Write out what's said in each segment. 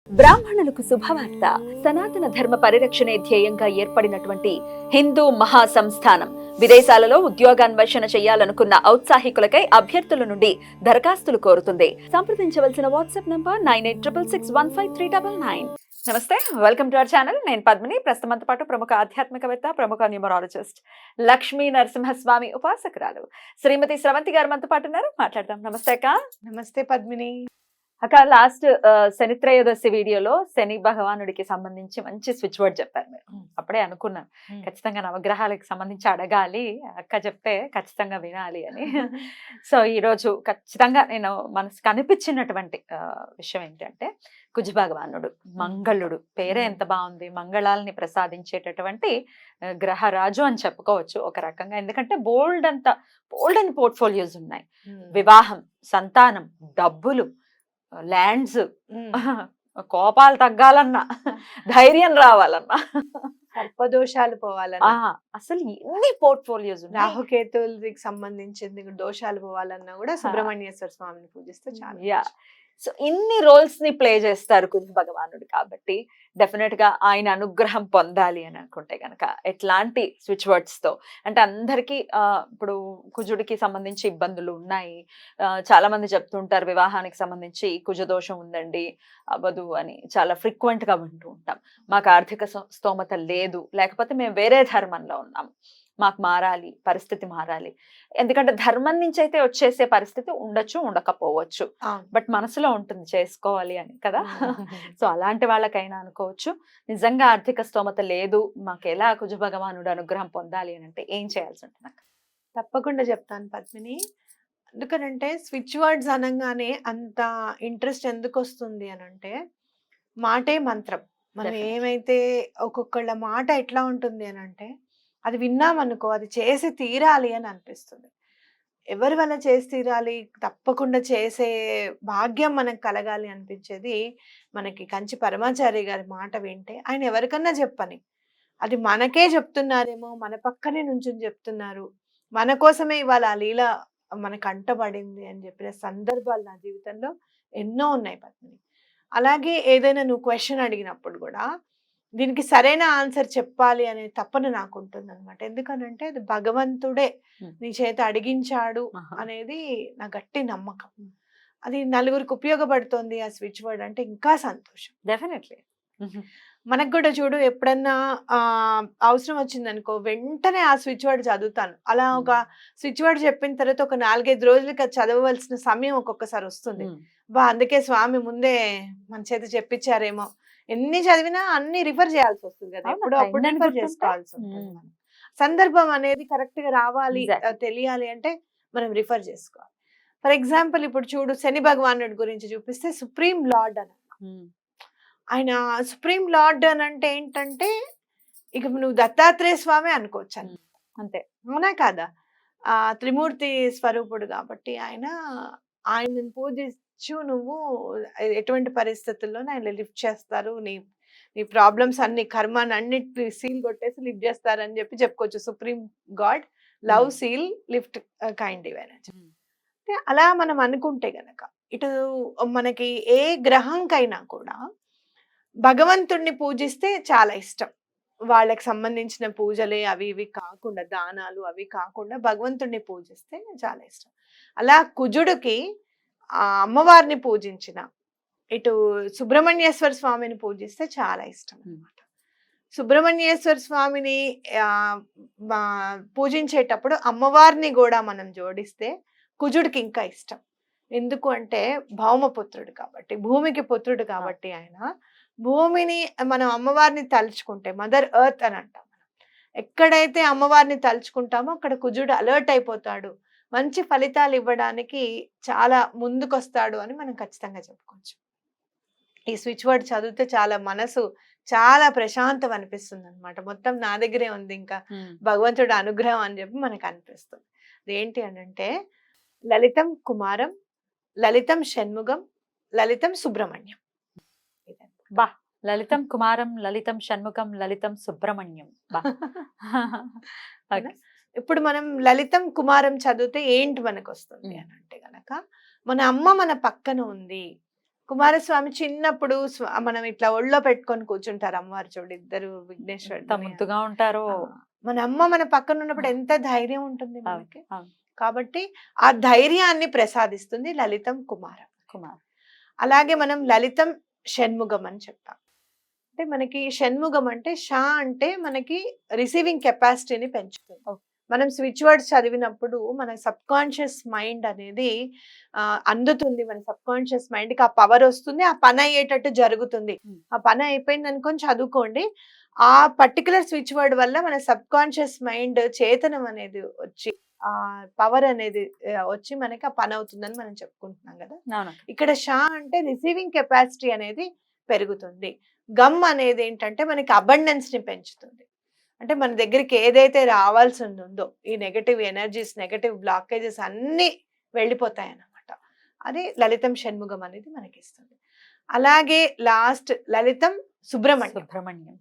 బ్రాహ్మణులకు శుభవార్త. సనాతన ధర్మ పరిరక్షణే ధ్యేయంగా ఏర్పడినటువంటి హిందూ మహాసంస్థానం విదేశాలలో ఉద్యోగాన్వేషణ చేయాలనుకున్న ఔత్సాహికులకై అభ్యర్థుల నుండి దరఖాస్తులు కోరుతుంది. సంప్రదించవలసిన వాట్సాప్ నంబర్ 9866615399. నమస్తే, వెల్కమ్ టు అవర్ ఛానల్. నేను పద్మిని. ప్రస్తుతంతో పాటు ప్రముఖ ఆధ్యాత్మికవేత్త, ప్రముఖ న్యూమరాలజిస్ట్, లక్ష్మీ నరసింహస్వామి ఉపాసకురాలు శ్రీమతి స్రవంతి గారు మనతో పాటు ఉన్నారు. మాట్లాడదాం. నమస్తే అక్క. నమస్తే పద్మిని. అక్క, లాస్ట్ శనిత్రయోదశి వీడియోలో శని భగవానుడికి సంబంధించి మంచి స్విచ్ వర్డ్ చెప్పారు మీరు. అప్పుడే అనుకున్నాను ఖచ్చితంగా నవగ్రహాలకు సంబంధించి అడగాలి, అక్క చెప్తే ఖచ్చితంగా వినాలి అని. సో ఈ రోజు ఖచ్చితంగా నేను మనసుకు అనిపించినటువంటి విషయం ఏంటంటే, కుజ భగవానుడు మంగళుడు, పేరే ఎంత బాగుంది, మంగళాలని ప్రసాదించేటటువంటి గ్రహరాజు అని చెప్పుకోవచ్చు ఒక రకంగా. ఎందుకంటే బోల్డ్ అని పోర్ట్ఫోలియోస్ ఉన్నాయి. వివాహం, సంతానం, డబ్బులు, ల్యాండ్స్, కోపాలు తగ్గాలన్నా, ధైర్యం రావాలన్నా, సర్పదోషాలు పోవాలన్నా, అసలు ఎన్ని పోర్ట్ఫోలియోస్, రాహుకేతువులకి సంబంధించింది దోషాలు పోవాలన్నా కూడా సుబ్రహ్మణ్యేశ్వర స్వామిని పూజిస్తే చాలా. సో ఇన్ని రోల్స్ ని ప్లే చేస్తారు కుజ భగవానుడు. కాబట్టి డెఫినెట్ గా ఆయన అనుగ్రహం పొందాలి అని అనుకుంటే గనక ఎట్లాంటి స్విచ్ వర్డ్స్ తో, అంటే అందరికి ఇప్పుడు కుజుడికి సంబంధించి ఇబ్బందులు ఉన్నాయి. చాలా మంది చెప్తుంటారు వివాహానికి సంబంధించి కుజ దోషం ఉందండి, అవ్వదు అని చాలా ఫ్రీక్వెంట్ గా వింటూ ఉంటాం. మాకు ఆర్థిక స్తోమత లేదు, లేకపోతే మేము వేరే ధర్మంలో ఉన్నాం, మాకు మారాలి, పరిస్థితి మారాలి. ఎందుకంటే ధర్మం నుంచి అయితే వచ్చేసే పరిస్థితి ఉండొచ్చు, ఉండకపోవచ్చు, బట్ మనసులో ఉంటుంది చేసుకోవాలి అని కదా. సో అలాంటి వాళ్ళకైనా అనుకోవచ్చు, నిజంగా ఆర్థిక స్తోమత లేదు, మాకు ఎలా కుజ భగవానుడు అనుగ్రహం పొందాలి అని అంటే ఏం చేయాల్సి ఉంటుంది? తప్పకుండా చెప్తాను పద్మిని. ఎందుకనంటే స్విచ్ వర్డ్స్ అనగానే అంత ఇంట్రెస్ట్ ఎందుకు వస్తుంది అని అంటే, మాటే మంత్రం. మనం ఏమైతే ఒక్కొక్కళ్ళ మాట ఎట్లా ఉంటుంది అని అంటే, అది విన్నామనుకో అది చేసి తీరాలి అని అనిపిస్తుంది. ఎవరి వల్ల చేసి తీరాలి, తప్పకుండా చేసే భాగ్యం మనకు కలగాలి అనిపించేది మనకి కంచి పరమాచార్య గారి మాట వింటే. ఆయన ఎవరికన్నా చెప్పని, అది మనకే చెప్తున్నారేమో, మన పక్కనే నుంచుని చెప్తున్నారు, మన కోసమే ఇవాళ ఆ లీల మనకు అంటబడింది అని చెప్పిన సందర్భాలు నా జీవితంలో ఎన్నో ఉన్నాయి పద్మిని. అలాగే ఏదైనా నువ్వు క్వశ్చన్ అడిగినప్పుడు కూడా దీనికి సరైన ఆన్సర్ చెప్పాలి అనే తపన నాకు ఉంటుంది అనమాట. ఎందుకనంటే అది భగవంతుడే నీ చేత అడిగించాడు అనేది నా గట్టి నమ్మకం. అది నలుగురికి ఉపయోగపడుతుంది ఆ స్విచ్ వర్డ్ అంటే ఇంకా సంతోషం. డెఫినెట్లీ. మనకు కూడా చూడు, ఎప్పుడన్నా అవసరం వచ్చింది అనుకో, వెంటనే ఆ స్విచ్ వర్డ్ చదువుతాను. అలా ఒక స్విచ్ వర్డ్ చెప్పిన తర్వాత ఒక 4-5 రోజులకి అది చదవవలసిన సమయం ఒక్కొక్కసారి వస్తుంది. అందుకే స్వామి ముందే మన చేత చెప్పించారేమో. ఎన్ని చదివినా అన్ని రిఫర్ చేయాల్సి వస్తుంది కదా, ఎప్పుడు అప్పుడు రిఫర్ చేసుకోవాల్సి ఉంటుంది. సందర్భం అనేది కరెక్ట్ గా రావాలి, తెలియాలి అంటే మనం రిఫర్ చేసుకోవాలి. ఫర్ ఎగ్జాంపుల్ ఇప్పుడు చూడు, శని భగవానుడి గురించి చూపిస్తే సుప్రీం లార్డ్ అని. ఆయన సుప్రీం లార్డ్ అని అంటే ఏంటంటే, ఇక నువ్వు దత్తాత్రేయ స్వామి అనుకోవచ్చు అంతే, అవునా కాదా? త్రిమూర్తి స్వరూపుడు కాబట్టి ఆయనను పూజిస్తూ నువ్వు ఎటువంటి పరిస్థితుల్లో ఆయన లిఫ్ట్ చేస్తారు, నీ ప్రాబ్లమ్స్ అన్ని, కర్మాన్ని అన్నిటి సీల్ కొట్టేసి లిఫ్ట్ చేస్తారని చెప్పి చెప్పుకోవచ్చు. Supreme God, love seal, lift kind divine అని. అలా మనం అనుకుంటే గనక ఇటు మనకి ఏ గ్రహంకైనా కూడా భగవంతుణ్ణి పూజిస్తే చాలా ఇష్టం. వాళ్ళకి సంబంధించిన పూజలే అవి ఇవి కాకుండా, దానాలు అవి కాకుండా భగవంతుణ్ణి పూజిస్తే చాలా ఇష్టం. అలా కుజుడికి అమ్మవారిని పూజించిన, ఇటు సుబ్రహ్మణ్యేశ్వర స్వామిని పూజిస్తే చాలా ఇష్టం అన్నమాట. సుబ్రహ్మణ్యేశ్వర స్వామిని పూజించేటప్పుడు అమ్మవారిని కూడా మనం జోడిస్తే కుజుడికి ఇంకా ఇష్టం. ఎందుకు అంటే భౌమపుత్రుడు కాబట్టి, భూమికి పుత్రుడు కాబట్టి ఆయన భూమిని మనం అమ్మవారిని తలుచుకుంటే, మదర్ ఎర్త్ అని అంటాం. ఎక్కడైతే అమ్మవారిని తలుచుకుంటామో అక్కడ కుజుడు అలర్ట్ అయిపోతాడు, మంచి ఫలితాలు ఇవ్వడానికి చాలా ముందుకొస్తాడు అని మనం ఖచ్చితంగా చెప్పుకోవచ్చు. ఈ స్విచ్ వర్డ్ చదివితే చాలా మనసు చాలా ప్రశాంతం అనిపిస్తుంది అనమాట. మొత్తం నా దగ్గరే ఉంది, ఇంకా భగవంతుడు అనుగ్రహం అని చెప్పి మనకు అనిపిస్తుంది. అదేంటి అని అంటే, లలితం కుమారం, లలితం షణ్ముగం, లలితం సుబ్రహ్మణ్యం. బా, లలితం కుమారం, లలితం షణ్ముఖం, లలితం సుబ్రహ్మణ్యం. ఇప్పుడు మనం లలితం కుమారం చదివితే ఏంటి మనకు వస్తుంది అని అంటే గనక, మన అమ్మ మన పక్కన ఉంది, కుమారస్వామి చిన్నప్పుడు మనం ఇట్లా ఒళ్ళో పెట్టుకొని కూర్చుంటారు అమ్మవారు చూడు, ఇద్దరు ఎంత విఘ్నేశ్వరుడు ముద్దుగా ఉంటారో. మన అమ్మ మన పక్కన ఉన్నప్పుడు ఎంత ధైర్యం ఉంటుంది అవును, మనకి. అవును. కాబట్టి ఆ ధైర్యాన్ని ప్రసాదిస్తుంది లలితం కుమారం. కుమార్. అలాగే మనం లలితం షణ్ముఖం అని చెప్తాం. అంటే మనకి షణ్ముఖం అంటే షా అంటే మనకి రిసీవింగ్ కెపాసిటీని పెంచుతుంది. ఓకే. మనం స్విచ్ వర్డ్స్ చదివినప్పుడు మన సబ్ కాన్షియస్ మైండ్ అనేది అందుతుంది. మన సబ్ కాన్షియస్ మైండ్కి ఆ పవర్ వస్తుంది, ఆ పని అయ్యేటట్టు జరుగుతుంది. ఆ పని అయిపోయింది అనుకొని చదువుకోండి, ఆ పర్టికులర్ స్విచ్ వర్డ్ వల్ల మన సబ్ కాన్షియస్ మైండ్ చేతనం అనేది వచ్చి ఆ పవర్ అనేది వచ్చి మనకి ఆ పని అవుతుందని మనం చెప్పుకుంటున్నాం కదా. అవును. ఇక్కడ షా అంటే రిసీవింగ్ కెపాసిటీ అనేది పెరుగుతుంది. గమ్ అనేది ఏంటంటే మనకి అబండెన్స్ ని పెంచుతుంది. అంటే మన దగ్గరికి ఏదైతే రావాల్సి ఉందో ఈ నెగటివ్ ఎనర్జీస్, నెగటివ్ బ్లాకేజెస్ అన్నీ వెళ్ళిపోతాయి అన్నమాట. అది లలితం షణ్ముఖం అనేది మనకి ఇస్తుంది. అలాగే లాస్ట్ లలితం సుబ్రహ్మణ్యం. సుబ్రహ్మణ్యం.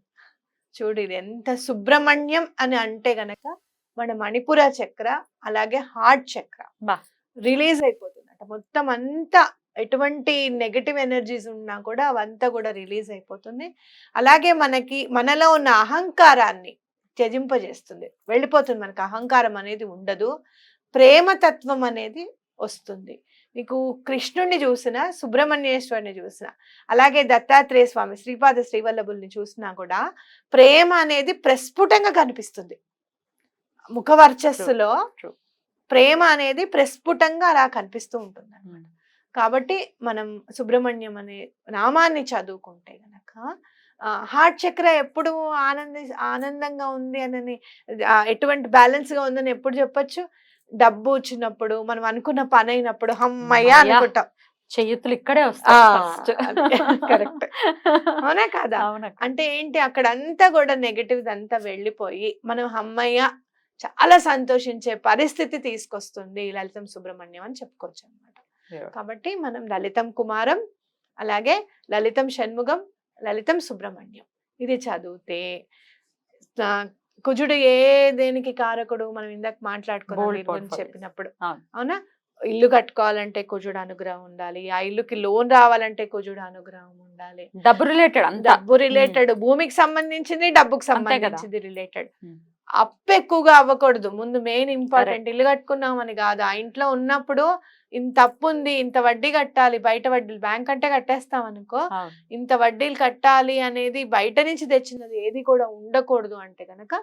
చూడు ఇది ఎంత సుబ్రహ్మణ్యం అని అంటే గనక మన మణిపుర చక్ర అలాగే హార్ట్ చక్ర బా. రిలీజ్ అయిపోతుంది అంట. మొత్తం అంతా ఎటువంటి నెగటివ్ ఎనర్జీస్ ఉన్నా కూడా అవంతా కూడా రిలీజ్ అయిపోతుంది. అలాగే మనలో ఉన్న అహంకారాన్ని త్యజింపజేస్తుంది, వెళ్ళిపోతుంది. మనకు అహంకారం అనేది ఉండదు, ప్రేమతత్వం అనేది వస్తుంది. మీకు కృష్ణుడిని చూసినా, సుబ్రహ్మణ్యేశ్వరిని చూసినా, అలాగే దత్తాత్రేయ స్వామి, శ్రీపాద శ్రీవల్లభుల్ని చూసినా కూడా ప్రేమ అనేది ప్రస్ఫుటంగా కనిపిస్తుంది. ముఖవర్చస్సులో ప్రేమ అనేది ప్రస్ఫుటంగా అలా కనిపిస్తూ ఉంటుంది అన్నమాట. కాబట్టి మనం సుబ్రహ్మణ్యం అనే నామాన్ని చదువుకుంటే గనక హార్ట్ చక్ర ఎప్పుడు ఆనందంగా ఉంది అని, ఎటువంటి బ్యాలెన్స్ గా ఉందని ఎప్పుడు చెప్పొచ్చు? డబ్బు వచ్చినప్పుడు, మనం అనుకున్న పని అయినప్పుడు హమ్మయ్య అనుకుంటాం, చెయ్యతులు ఇక్కడే వస్తాయి. కరెక్ట్ అవునా కదా? అంటే ఏంటి, అక్కడ అంతా కూడా నెగటివ్ అంతా వెళ్ళిపోయి మనం హమ్మయ్య చాలా సంతోషించే పరిస్థితి తీసుకొస్తుంది లలితం సుబ్రహ్మణ్యం అని చెప్పుకోవచ్చు అనమాట. కాబట్టి మనం లలితం కుమారం, అలాగే లలితం షణ్ముఖం, లలితం సుబ్రహ్మణ్యం ఇది చదివితే కుజుడు దేనికి కారకుడు మనం ఇందాక మాట్లాడుకున్నాం చెప్పినప్పుడు. అవునా? ఇల్లు కట్టుకోవాలంటే కుజుడు అనుగ్రహం ఉండాలి, ఆ ఇల్లుకి లోన్ రావాలంటే కుజుడు అనుగ్రహం ఉండాలి, డబ్బు రిలేటెడ్, భూమికి సంబంధించింది, డబ్బుకి సంబంధించింది రిలేటెడ్. అప్పు ఎక్కువగా అవ్వకూడదు ముందు, మెయిన్ ఇంపార్టెంట్. ఇల్లు కట్టుకున్నామని కాదు, ఆ ఇంట్లో ఉన్నప్పుడు ఇంత అప్పు ఉంది, ఇంత వడ్డీ కట్టాలి, బయట వడ్డీలు బ్యాంక్ అంటే కట్టేస్తాం అనుకో, ఇంత వడ్డీలు కట్టాలి అనేది బయట నుంచి తెచ్చినది ఏది కూడా ఉండకూడదు. అంటే కనుక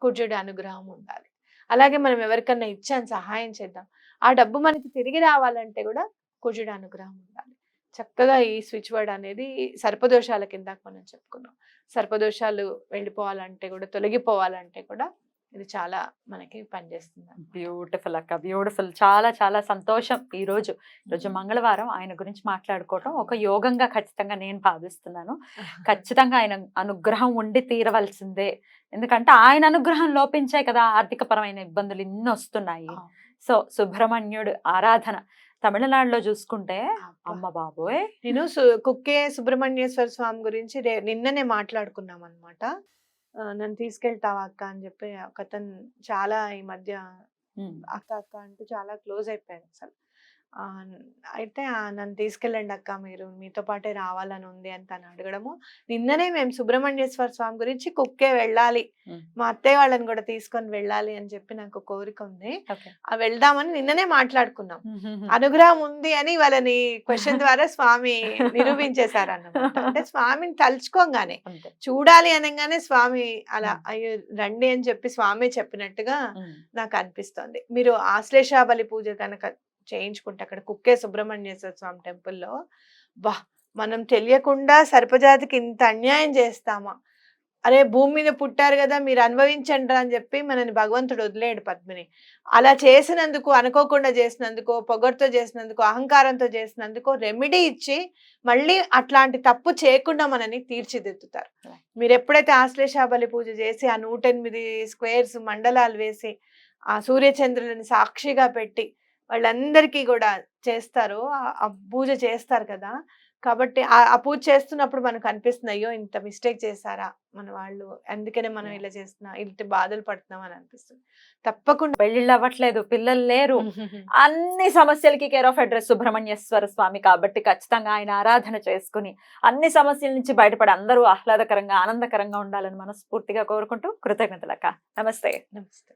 కుజుడి అనుగ్రహం ఉండాలి. అలాగే మనం ఎవరికన్నా ఇచ్చాం, సహాయం చేద్దాం, ఆ డబ్బు మనకి తిరిగి రావాలంటే కూడా కుజుడి అనుగ్రహం ఉండాలి. చక్కగా ఈ స్విచ్ వర్డ్ అనేది సర్పదోషాల కింద మనం చెప్పుకున్నాం. సర్పదోషాలు వెళ్ళిపోవాలంటే కూడా, తొలగిపోవాలంటే కూడా ఇది చాలా మనకి పనిచేస్తుంది. బ్యూటిఫుల్ అక్క, బ్యూటిఫుల్. చాలా చాలా సంతోషం. ఈరోజు మంగళవారం ఆయన గురించి మాట్లాడుకోవటం ఒక యోగంగా ఖచ్చితంగా నేను భావిస్తున్నాను. ఖచ్చితంగా ఆయన అనుగ్రహం ఉండి తీరవలసిందే. ఎందుకంటే ఆయన అనుగ్రహం లోపించే కదా ఆర్థిక పరమైన ఇబ్బందులు ఇన్ని వస్తున్నాయి. సో సుబ్రహ్మణ్యుడు ఆరాధన తమిళనాడులో చూసుకుంటే అమ్మ బాబోయ్. నేను కుక్కే సుబ్రహ్మణ్యేశ్వర స్వామి గురించి నిన్ననే మాట్లాడుకున్నాం అనమాట. నన్ను తీసుకెళ్తావా అక్క అని చెప్పి ఒకతను చాలా ఈ మధ్య అక్క అక్క అంటూ చాలా క్లోజ్ అయిపోయాను అసలు. అయితే నన్ను తీసుకెళ్ళండి అక్క, మీరు మీతో పాటే రావాలని ఉంది అని తను అడగడము. నిన్ననే మేము సుబ్రహ్మణ్యేశ్వర స్వామి గురించి కుక్కే వెళ్ళాలి, మా అత్తయ్య వాళ్ళని కూడా తీసుకొని వెళ్ళాలి అని చెప్పి నాకు కోరిక ఉంది, వెళ్దామని నిన్ననే మాట్లాడుకున్నాం. అనుగ్రహం ఉంది అని వాళ్ళని క్వశ్చన్ ద్వారా స్వామి నిరూపించేశారు అన్నమాట. అంటే స్వామిని తలుచుకోగానే, చూడాలి అనగానే స్వామి అలా అయ్యో రండి అని చెప్పి స్వామి చెప్పినట్టుగా నాకు అనిపిస్తోంది. మీరు ఆశ్లేష బలి పూజ కనుక చేయించుకుంటే అక్కడ కుక్కే సుబ్రహ్మణ్యేశ్వర స్వామి టెంపుల్లో, వా మనం తెలియకుండా సర్పజాతికి ఇంత అన్యాయం చేస్తామా, అరే భూమి మీద పుట్టారు కదా మీరు అనుభవించండి అని చెప్పి మనని భగవంతుడు వదిలేడు పద్మిని. అలా చేసినందుకు, అనుకోకుండా చేసినందుకో, పొగరుతో చేసినందుకో, అహంకారంతో చేసినందుకో రెమెడీ ఇచ్చి మళ్ళీ అట్లాంటి తప్పు చేయకుండా మనని తీర్చిదిద్దుతారు. మీరు ఎప్పుడైతే ఆశ్లేష బలి పూజ చేసి ఆ 108 స్క్వేర్స్ మండలాలు వేసి ఆ సూర్యచంద్రులని సాక్షిగా పెట్టి వాళ్ళందరికీ కూడా చేస్తారు, ఆ పూజ చేస్తారు కదా, కాబట్టి ఆ పూజ చేస్తున్నప్పుడు మనకు అనిపిస్తుంది, అయ్యో ఇంత మిస్టేక్ చేశారా మన వాళ్ళు, అందుకనే మనం ఇలా చేస్తున్నాం, ఇంత బాధలు పడుతున్నాం అని అనిపిస్తుంది. తప్పకుండా. పెళ్లిళ్ళు అవ్వట్లేదు, పిల్లలు లేరు, అన్ని సమస్యలకి కేర్ ఆఫ్ అడ్రస్ సుబ్రహ్మణ్యేశ్వర స్వామి కాబట్టి ఖచ్చితంగా ఆయన ఆరాధన చేసుకుని అన్ని సమస్యల నుంచి బయటపడి అందరూ ఆహ్లాదకరంగా ఆనందకరంగా ఉండాలని మనస్ఫూర్తిగా కోరుకుంటూ కృతజ్ఞతలక్క. నమస్తే. నమస్తే.